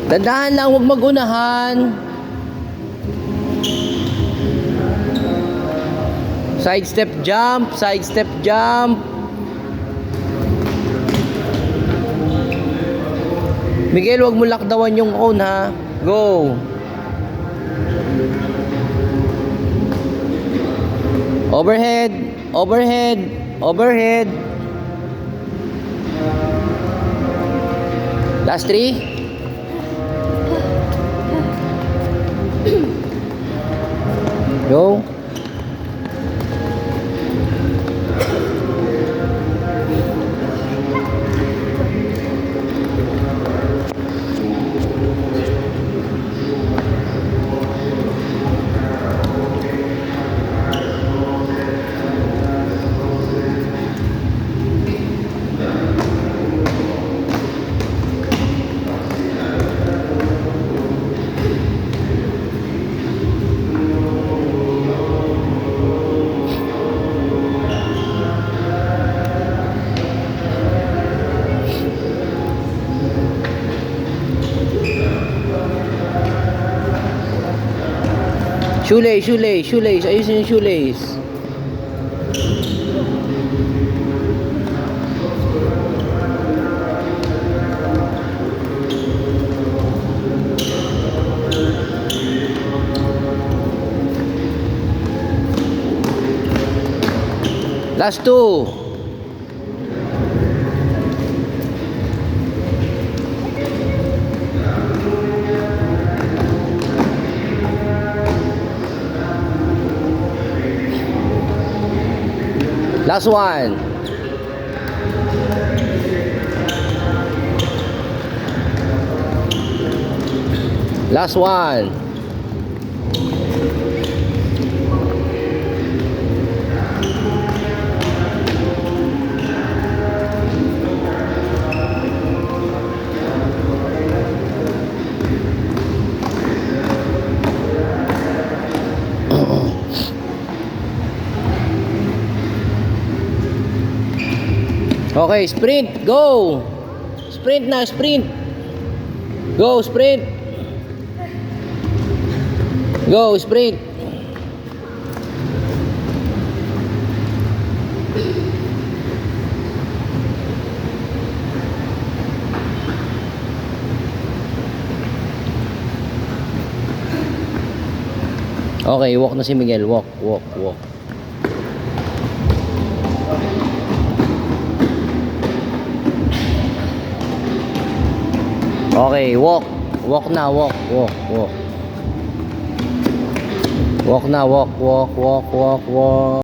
Dandahan lang, huwag magunahan. Side step jump, side step jump. Miguel, huwag mo lakdawan yung cone ha. Go. Overhead, overhead, overhead. Last 3. Go. Shoelace, shoelace, shoelace. Ayusin yung shoelace. Last 2. Last 1. Last 1. Okay, sprint, go. Sprint na, sprint. Go, sprint. Go, sprint. Okay, walk na si Miguel. Walk, walk, walk. Okay, walk. Walk na, walk, walk, walk. Walk na, walk, walk, walk, walk, walk.